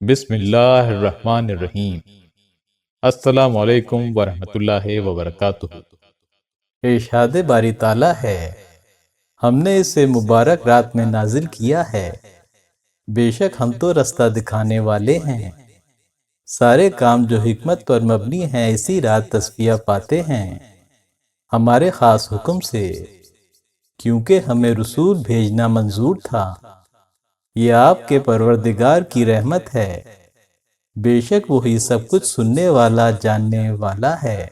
بسم اللہ الرحمن الرحیم۔ السلام علیکم ورحمۃ اللہ وبرکاتہ۔ ارشاد باری تعالیٰ ہے، ہم نے اسے مبارک رات میں نازل کیا ہے، بے شک ہم تو رستہ دکھانے والے ہیں۔ سارے کام جو حکمت پر مبنی ہیں اسی رات تصفیہ پاتے ہیں ہمارے خاص حکم سے، کیونکہ ہمیں رسول بھیجنا منظور تھا۔ یہ آپ کے پروردگار کی رحمت ہے، بے شک وہی سب کچھ سننے والا جاننے والا ہے۔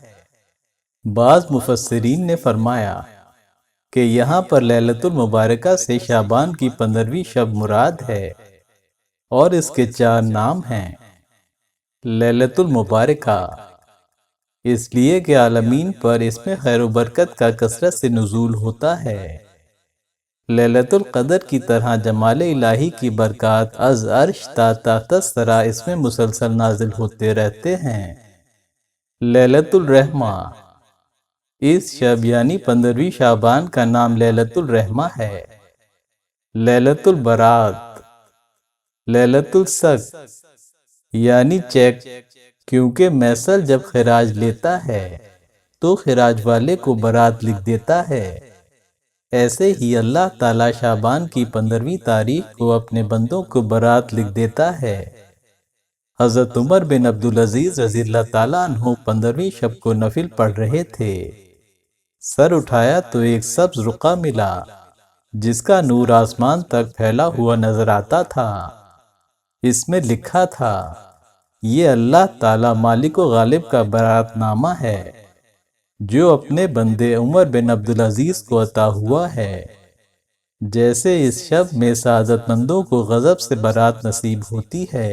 بعض مفسرین نے فرمایا کہ یہاں پر لیلۃ المبارکہ سے شعبان کی 15ویں شب مراد ہے، اور اس کے 4 نام ہیں۔ لیلۃ المبارکہ اس لیے کہ عالمین پر اس میں خیر و برکت کا کثرت سے نزول ہوتا ہے۔ لیلۃ القدر کی طرح جمال الہی کی برکات از عرش تا تحت الثری اس میں مسلسل نازل ہوتے رہتے ہیں۔ لیلۃ الرحمہ اس شب یعنی 15ویں شعبان کا نام لیلۃ الرحمہ ہے۔ لیلۃ البرات، لیلۃ السق یعنی چیک، کیونکہ میسل جب خراج لیتا ہے تو خراج والے کو برات لکھ دیتا ہے۔ ایسے ہی اللہ تعالیٰ شعبان کی 15ویں تاریخ کو اپنے بندوں کو برات لکھ دیتا ہے۔ حضرت عمر بن عبدالعزیز رضی اللہ تعالیٰ عنہ 15ویں شب کو نفل پڑھ رہے تھے، سر اٹھایا تو ایک سبز رقعہ ملا جس کا نور آسمان تک پھیلا ہوا نظر آتا تھا۔ اس میں لکھا تھا، یہ اللہ تعالیٰ مالک و غالب کا برات نامہ ہے جو اپنے بندے عمر بن عبدالعزیز کو عطا ہوا ہے۔ جیسے اس شب میں سعادت مندوں کو غضب سے برات نصیب ہوتی ہے،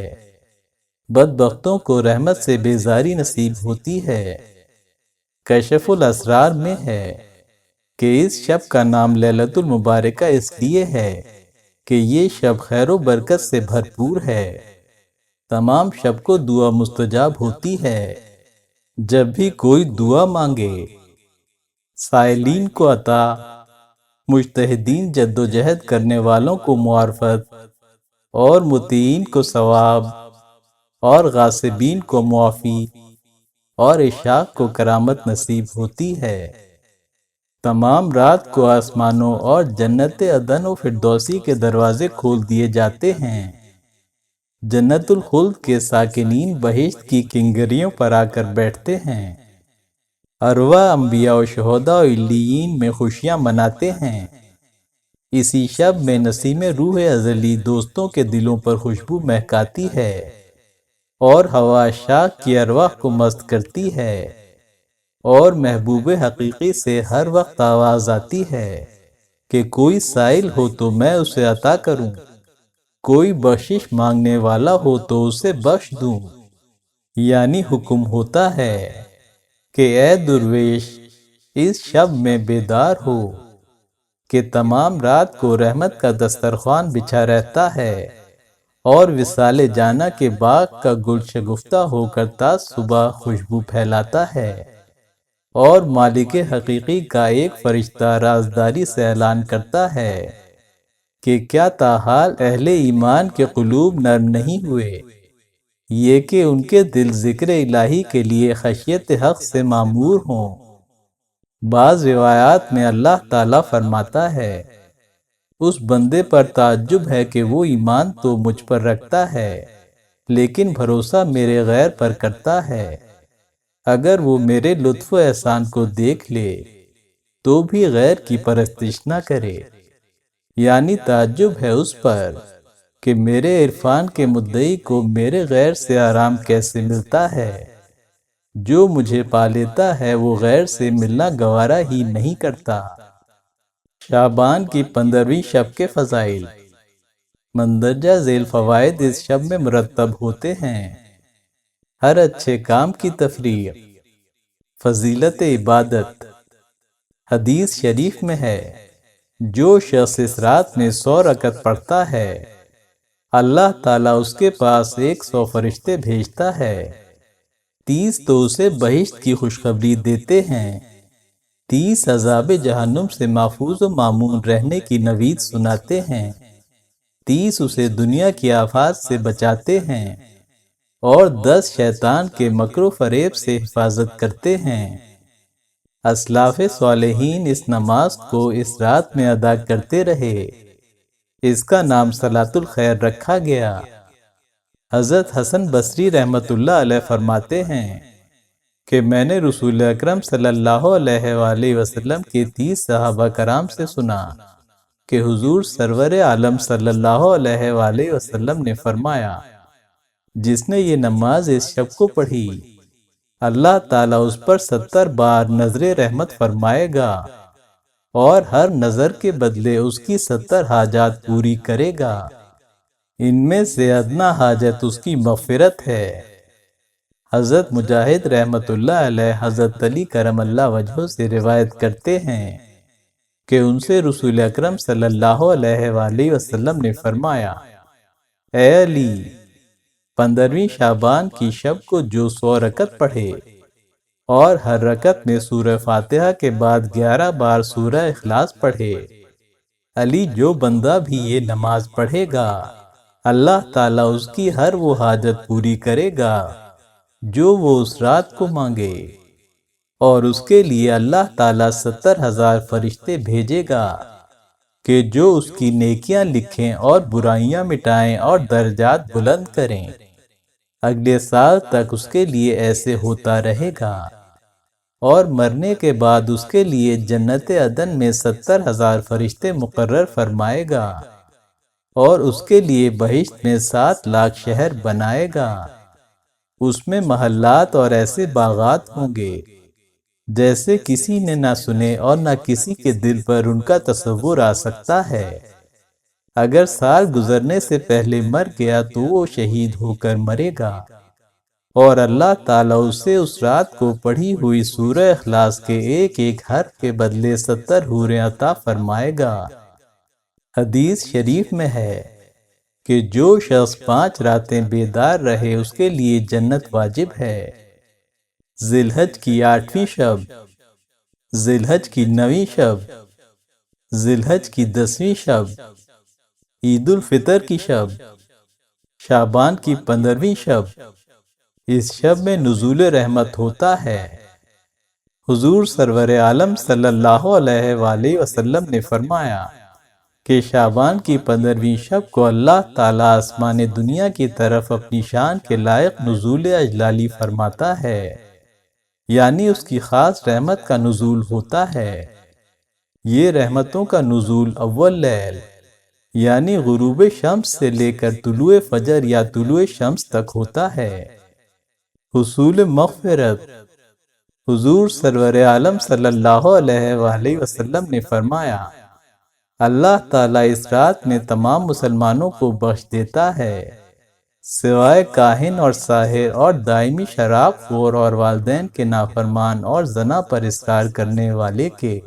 بدبختوں کو رحمت سے بیزاری نصیب ہوتی ہے۔ کشف الاسرار میں ہے کہ اس شب کا نام لیلۃ المبارکہ اس لیے ہے کہ یہ شب خیر و برکت سے بھرپور ہے۔ تمام شب کو دعا مستجاب ہوتی ہے۔ جب بھی کوئی دعا مانگے، سائلین کو عطا، مجتہدین جد و جہد کرنے والوں کو معرفت، اور مطیعین کو ثواب، اور غاصبین کو معافی، اور عشاق کو کرامت نصیب ہوتی ہے۔ تمام رات کو آسمانوں اور جنت عدن و فردوسی کے دروازے کھول دیے جاتے ہیں۔ جنت الخلد کے ساکنین بہشت کی کنگریوں پر آ کر بیٹھتے ہیں۔ ارواح انبیاء و شہداء و علیین میں خوشیاں مناتے ہیں۔ اسی شب میں نسیم روح ازلی دوستوں کے دلوں پر خوشبو مہکاتی ہے اور ہوا شاخ کی ارواح کو مست کرتی ہے، اور محبوب حقیقی سے ہر وقت آواز آتی ہے کہ کوئی سائل ہو تو میں اسے عطا کروں، کوئی بخشش مانگنے والا ہو تو اسے بخش دوں۔ یعنی حکم ہوتا ہے کہ اے درویش اس شب میں بیدار ہو کہ تمام رات کو رحمت کا دسترخوان بچھا رہتا ہے، اور وصال جانا کے باغ کا گل شگفتہ ہو کر تا صبح خوشبو پھیلاتا ہے، اور مالک حقیقی کا ایک فرشتہ رازداری سے اعلان کرتا ہے کہ کیا تاحال اہل ایمان کے قلوب نرم نہیں ہوئے، یہ کہ ان کے دل ذکر الہی کے لیے خشیت حق سے معمور ہوں۔ بعض روایات میں اللہ تعالیٰ فرماتا ہے، اس بندے پر تعجب ہے کہ وہ ایمان تو مجھ پر رکھتا ہے لیکن بھروسہ میرے غیر پر کرتا ہے۔ اگر وہ میرے لطف و احسان کو دیکھ لے تو بھی غیر کی پرستش نہ کرے۔ یعنی تعجب ہے اس پر کہ میرے عرفان کے مدعی کو میرے غیر سے آرام کیسے ملتا ہے۔ جو مجھے پا لیتا ہے وہ غیر سے ملنا گوارا ہی نہیں کرتا۔ شعبان کی 15ویں شب کے فضائل۔ مندرجہ ذیل فوائد اس شب میں مرتب ہوتے ہیں۔ ہر اچھے کام کی تفریح، فضیلت عبادت۔ حدیث شریف میں ہے، جو شخص اس رات میں 100 رکعت پڑھتا ہے اللہ تعالیٰ اس کے پاس 100 فرشتے بھیجتا ہے، 30 تو اسے بہشت کی خوشخبری دیتے ہیں، 30 عذاب جہنم سے محفوظ و مامون رہنے کی نوید سناتے ہیں، 30 اسے دنیا کی آفات سے بچاتے ہیں اور 10 شیطان کے مکر و فریب سے حفاظت کرتے ہیں۔ اسلاف صالحین اس نماز کو اس رات میں ادا کرتے رہے، اس کا نام صلاۃ الخیر رکھا گیا۔ حضرت حسن بصری رحمۃ اللہ علیہ فرماتے ہیں کہ میں نے رسول اکرم صلی اللہ علیہ وآلہ وسلم کے 30 صحابہ کرام سے سنا کہ حضور سرور عالم صلی اللہ علیہ وآلہ وسلم نے فرمایا، جس نے یہ نماز اس شب کو پڑھی، اللہ تعالیٰ اس پر 70 بار نظر رحمت فرمائے گا اور ہر نظر کے بدلے اس کی 70 حاجات پوری کرے گا۔ ان میں سے ادنا حاجت اس کی مغفرت ہے۔ حضرت مجاہد رحمت اللہ علیہ حضرت علی کرم اللہ وجہہ سے روایت کرتے ہیں کہ ان سے رسول اکرم صلی اللہ علیہ وآلہ وسلم نے فرمایا، اے علی، 15ویں شعبان کی شب کو جو 100 رکعت پڑھے اور ہر رکعت میں سورہ فاتحہ کے بعد 11 بار سورہ اخلاص پڑھے، علی جو بندہ بھی یہ نماز پڑھے گا، اللہ تعالیٰ اس کی ہر وہ حاجت پوری کرے گا جو وہ اس رات کو مانگے، اور اس کے لیے اللہ تعالیٰ 70,000 فرشتے بھیجے گا کہ جو اس کی نیکیاں لکھیں اور برائیاں مٹائیں اور درجات بلند کریں۔ اگلے سال تک اس کے لیے ایسے ہوتا رہے گا، اور مرنے کے بعد اس کے لیے جنت عدن میں 70,000 فرشتے مقرر فرمائے گا، اور اس کے لیے بہشت میں 7 لاکھ شہر بنائے گا۔ اس میں محلات اور ایسے باغات ہوں گے جیسے کسی نے نہ سنے اور نہ کسی کے دل پر ان کا تصور آ سکتا ہے۔ اگر سال گزرنے سے پہلے مر گیا تو وہ شہید ہو کر مرے گا، اور اللہ تعالیٰ اسے اس رات کو پڑھی ہوئی سورہ اخلاص کے ایک ایک حرف کے بدلے 70 حوریں عطا فرمائے گا۔ حدیث شریف میں ہے کہ جو شخص 5 راتیں بیدار رہے اس کے لیے جنت واجب ہے۔ ذی الحج کی 8ویں شب، ذی الحج کی 9ویں شب، ذی الحج کی 10ویں شب، عید الفطر کی شب، شعبان کی 15ویں شب، اس شب میں نزول رحمت ہوتا ہے۔ حضور سرور عالم صلی اللہ علیہ وآلہ وسلم نے فرمایا کہ شعبان کی 15ویں شب کو اللہ تعالیٰ آسمان دنیا کی طرف اپنی شان کے لائق نزول اجلالی فرماتا ہے، یعنی اس کی خاص رحمت کا نزول ہوتا ہے۔ یہ رحمتوں کا نزول اول لیل یعنی غروب شمس سے لے کر طلوع فجر یا طلوع شمس تک ہوتا ہے۔ حصول مغفرت، حضور سرور عالم صلی اللہ علیہ وآلہ وسلم نے فرمایا، اللہ تعالیٰ اس رات میں تمام مسلمانوں کو بخش دیتا ہے سوائے کاہن اور ساحر اور دائمی شراب خور اور والدین کے نافرمان اور زنا پر اصرار کرنے والے کے۔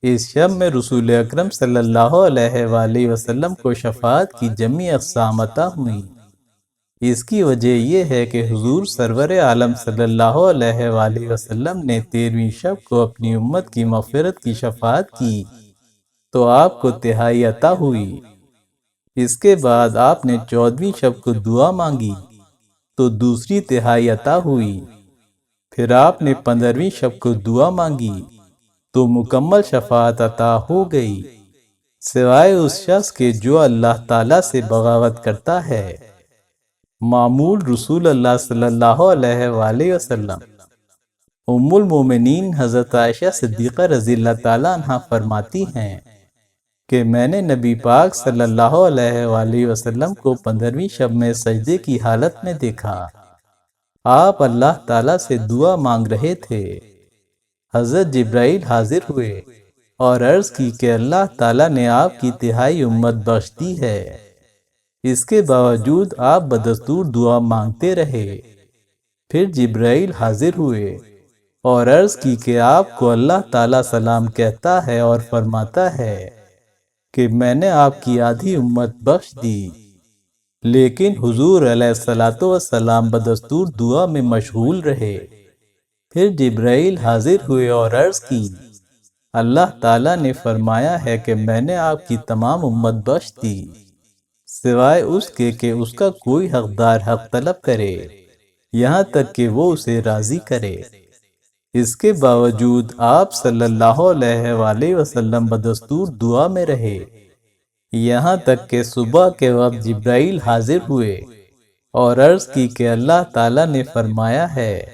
اس شب میں رسول اکرم صلی اللہ علیہ وآلہ وسلم کو شفاعت کی جمی اقسام عطا ہوئیں۔ اس کی وجہ یہ ہے کہ حضور سرور عالم صلی اللہ علیہ وآلہ وسلم نے 13ویں شب کو اپنی امت کی مغفرت کی شفاعت کی تو آپ کو تہائی عطا ہوئی۔ اس کے بعد آپ نے 14ویں شب کو دعا مانگی تو دوسری تہائی عطا ہوئی۔ پھر آپ نے 15ویں شب کو دعا مانگی تو مکمل شفاعت عطا ہو گئی، سوائے اس شخص کے جو اللہ تعالیٰ سے بغاوت کرتا ہے۔ معمول رسول اللہ صلی اللہ علیہ وآلہ وسلم۔ ام المومنین حضرت عائشہ صدیقہ رضی اللہ تعالیٰ عنہ فرماتی ہیں کہ میں نے نبی پاک صلی اللہ علیہ وآلہ وسلم کو 15ویں شب میں سجدے کی حالت میں دیکھا۔ آپ اللہ تعالیٰ سے دعا مانگ رہے تھے۔ حضرت جبرائیل حاضر ہوئے اور عرض کی کہ اللہ تعالیٰ نے آپ کی تہائی امت بخش دی ہے۔ اس کے باوجود آپ بدستور دعا مانگتے رہے۔ پھر جبرائیل حاضر ہوئے اور عرض کی کہ آپ کو اللہ تعالیٰ سلام کہتا ہے اور فرماتا ہے کہ میں نے آپ کی آدھی امت بخش دی، لیکن حضور علیہ الصلوۃ والسلام بدستور دعا میں مشغول رہے۔ پھر جبرائیل حاضر ہوئے اور عرض کی، اللہ تعالیٰ نے فرمایا ہے کہ میں نے آپ کی تمام امت بخش دی۔ سوائے اس کے کہ اس کا کوئی حقدار حق طلب کرے، یہاں تک کہ وہ اسے راضی کرے۔ اس کے باوجود آپ صلی اللہ علیہ وآلہ وسلم بدستور دعا میں رہے، یہاں تک کہ صبح کے وقت جبرائیل حاضر ہوئے اور عرض کی کہ اللہ تعالیٰ نے فرمایا ہے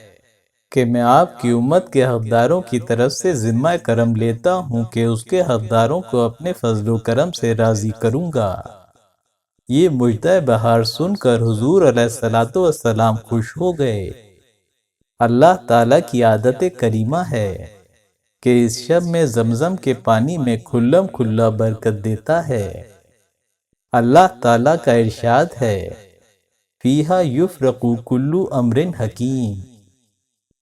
کہ میں آپ کی امت کے حقداروں کی طرف سے ذمہ کرم لیتا ہوں کہ اس کے حقداروں کو اپنے فضل و کرم سے راضی کروں گا۔ یہ مجدہ بہار سن کر حضور علیہ السلام خوش ہو گئے۔ اللہ تعالیٰ کی عادت کریمہ ہے کہ اس شب میں زمزم کے پانی میں کھلم کھلا برکت دیتا ہے۔ اللہ تعالیٰ کا ارشاد ہے، فیہا یفرق کل امر حکیم،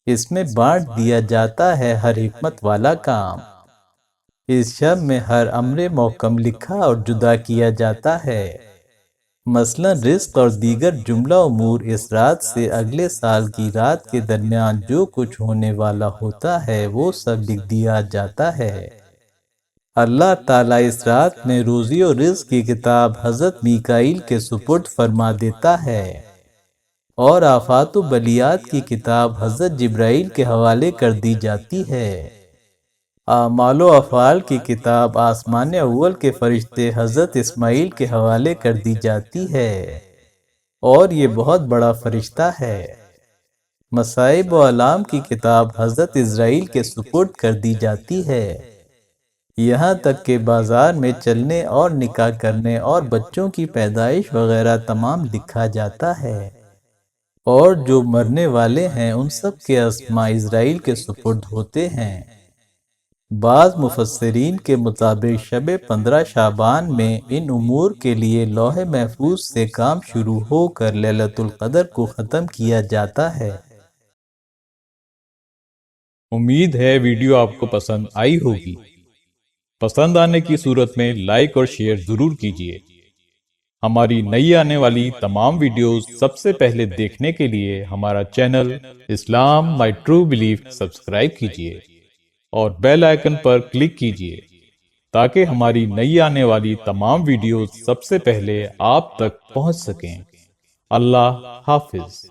اس میں بانٹ دیا جاتا ہے ہر حکمت والا کام۔ اس شب میں ہر امر محکم لکھا اور جدا کیا جاتا ہے، مثلا رزق اور دیگر جملہ امور اس رات سے اگلے سال کی رات کے درمیان جو کچھ ہونے والا ہوتا ہے وہ سب لکھ دیا جاتا ہے۔ اللہ تعالیٰ اس رات میں روزی و رزق کی کتاب حضرت میکائیل کے سپرد فرما دیتا ہے اور آفات و بلیات کی کتاب حضرت جبرائیل کے حوالے کر دی جاتی ہے۔ اعمال و افعال کی کتاب آسمان اول کے فرشتے حضرت اسماعیل کے حوالے کر دی جاتی ہے اور یہ بہت بڑا فرشتہ ہے۔ مصائب و علام کی کتاب حضرت اسرائیل کے سپرد کر دی جاتی ہے، یہاں تک کہ بازار میں چلنے اور نکاح کرنے اور بچوں کی پیدائش وغیرہ تمام لکھا جاتا ہے، اور جو مرنے والے ہیں ان سب کے اسماء اسرائیل کے سپرد ہوتے ہیں۔ بعض مفسرین کے مطابق شب 15 شعبان میں ان امور کے لیے لوح محفوظ سے کام شروع ہو کر لیلۃ القدر کو ختم کیا جاتا ہے۔ امید ہے ویڈیو آپ کو پسند آئی ہوگی۔ پسند آنے کی صورت میں لائک اور شیئر ضرور کیجیے۔ ہماری نئی آنے والی تمام ویڈیوز سب سے پہلے دیکھنے کے لیے ہمارا چینل اسلام مائی ٹرو بلیف سبسکرائب کیجیے اور بیل آئیکن پر کلک کیجیے تاکہ ہماری نئی آنے والی تمام ویڈیوز سب سے پہلے آپ تک پہنچ سکیں۔ اللہ حافظ۔